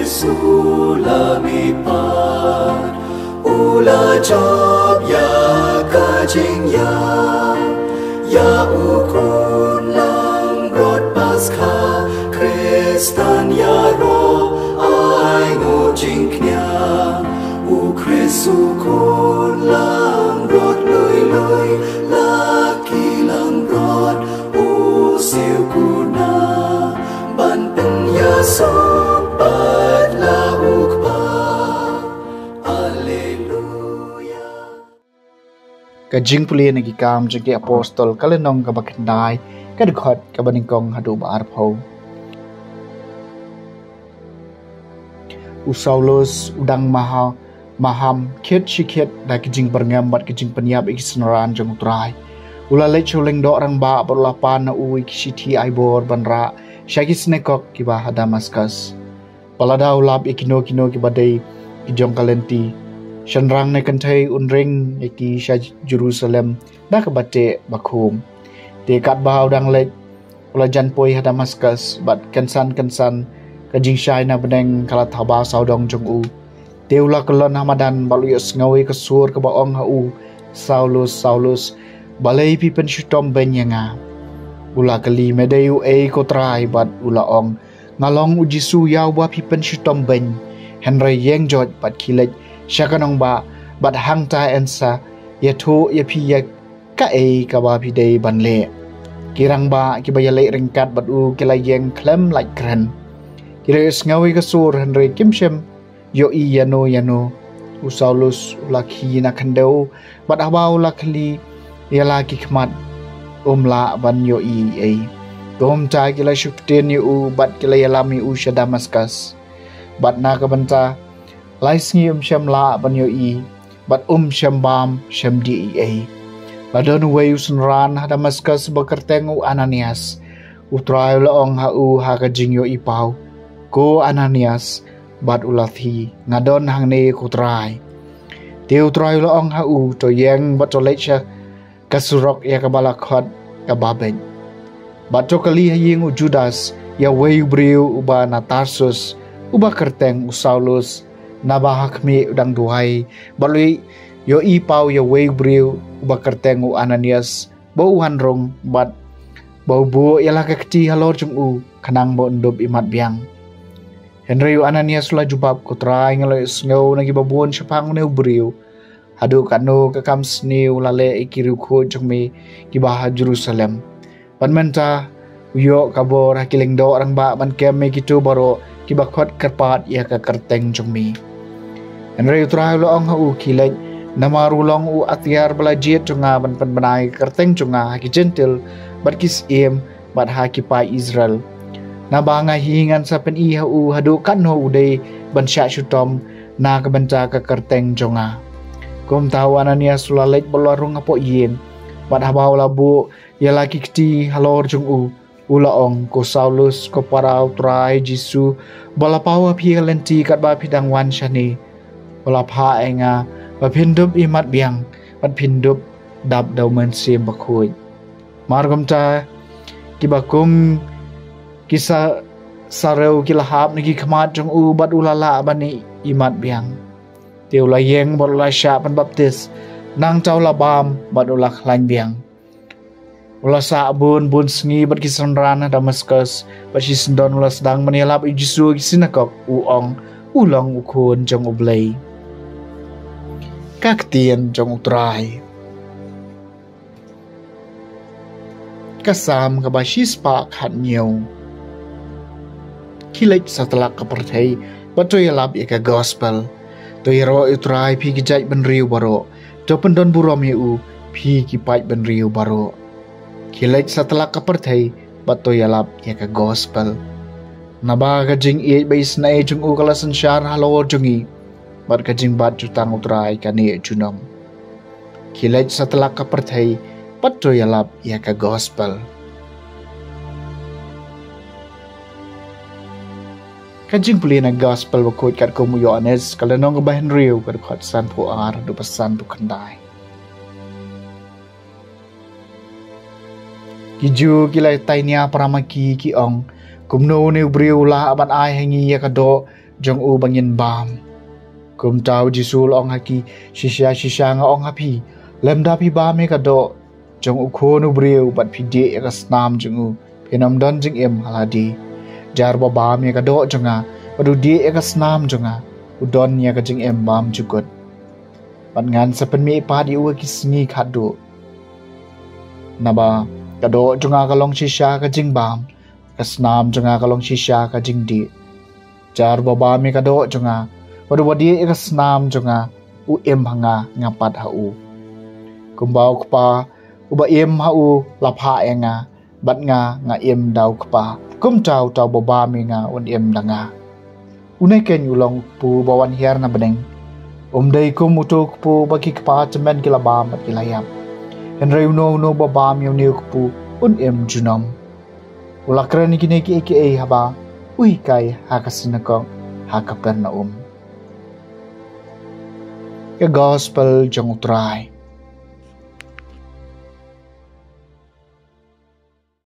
Sulamipat ula job ya kajing ya ukun lang rod paskha Kristan ya ro ai ngujing knya u Kristu kun lang rod lui laki lang rod u siu kuna ban pen ya sobat la ukpa alleluia. Kajing puli nagi kam jagi apostol kalenong kabakandai kadukot kabaningkong hadu baarpau. Saulus udang maham kit shikit da kijing berngam bat kijing penyap ikisnaran jang utrai. Ula lecholeng do orang ba berlapan na uwi kishiti aibor banra syagis nekok kiba Damaskus. Palada ulap ikino kibadai kijong kalenti. Shanrang ne kantai unring iki sya Jerusalem da kabate bakum. Dekat ba udang lek ula janpoi Damaskus bat kensan kajing syai na beneng kalat haba saudong jong u. Deula kelon hamadan baluyos ngawi kesur ke baong hau Saulus balai pipen syutom benyanga. Ula kali medayu kotrai bat ula ong ngalong ujisu yaw ba pipen syutom ben Henry yeng jot bat kilet syakanong ba bat hangta ensa yatu yapi yak ka ba pidei banle. Kirang ba kibayalai ringkat bat u kilayeng klem like kren. Kira ngawi kesur Henry kimshem yo yano u Saulus ulaki na kandau bat abau lakli ya laki kmat la ban yo dom ta kila syukten yu bat kila yalami u sya Damaskus bat na kabanta laisngi syam la ban yo bat syam bam syam di badon we usunran Damaskus bakerteng u Ananias utrai laong ha kajing yo pau ko Ananias bat ulathi ngadon hangne kutrai teu trai laong hau to yeng bat tolecha kasurok ya kabalakot kababen bat to kali yeng u Judas ya wei breu uba na Tarsus uba kerteng u Saulus na bahakmi udang duhai balui yo pau ya wei breu uba kerteng u Ananias bau hanrong bat bau bu yalah kekti halor jung u kanang bo ndub imat biang Henry Ananias la jubab kutrai ngaloi ngau nagi babuan syapang neu beriu. Hadu kanu kakam sniu lale ikiru ko jengmi kibah Jerusalem. Pan menta uyo kabor hakiling do orang ba ban keme gitu baro kibakot kerpat ya ka kerteng jengmi. Henry utrai lo ong hau kilej nama rulong u atiar belajiat jonga ban penbenai kerteng jonga haki gentil bat kis bat haki pai Israel. Na banga hingan sa pen hau hadu kanho uday bansya syutom na kabanta ka kerteng jonga. Kum tahu Ananias sulalek belarung apo yin bat habau labu ya laki kti halor jong ulaong ko Saulus ko parau trai Jisu balapau api lenti kat ba pidang wan syani balapha enga ba pindup imat biang bat pindup dab daumen sim bakoi margam ta kibakum kisah sareu kilahap niki kemat jong bat ulala bani imat biang teu layeng bat ula sya pan baptis nang tau labam bat ula lain biang ula sa bun sengi bat kisan ran Damaskus bat sindon ula sedang menilap Jisu kisinakok uong ulong ukun jong ublei kaktien jong utrai kasam kabasis pak hat nyau kilek setelah kepercayai batu yalap ika gospel to yero utrai pi kijai benriu baro to pendon burom yu pi kipai benriu baro kilek setelah kepercayai batu yalap ika gospel naba kajing bais na jung kalasan syar halawar jungi bat kajing bat jutang utrai kani junom kilek setelah kepercayai batu yalap ika gospel. Kajing puli na gospel bakot kat ko mo Yohanes kalanong bahin riu kat kat san po ar do pasan po kandai. Kiju kilay tay niya paramaki kiong kumno ni briu la aban ay hangi ya kado jong u bangin bam. Kum tau jisul ong haki shisha nga ong hapi. Lem da pi bam e kado jong u khonu breu bat pi de ka snam jong u pinam don jing em haladi. Jar ba bam e kado jonga padu de ka snam jonga udon ya ka jing em bam jugot. Pat ngan sapen mi pa di u ki sngi khadu. Naba kado jonga ka long shisha ka jing bam. Kasnam jonga kalong shisha ka jingdi. Jar baba mi kado jonga. Wadu wadi kasnam jonga. U em hanga ngapat hau. Kumbau kpa. Uba em hau lapha enga. Bat nga em dau kpa. Kum tau baba mi nga un em danga. Unai ken ulong pu bawan hiar na beneng. Day kum utuk pu bagi kpa cemen kilabam at kilayam. Henry no baba mi uniuk pu un em junom. Ulakran ni kini ki haba ui kai hakasinakong hakapernaum. The Gospel jong utrai.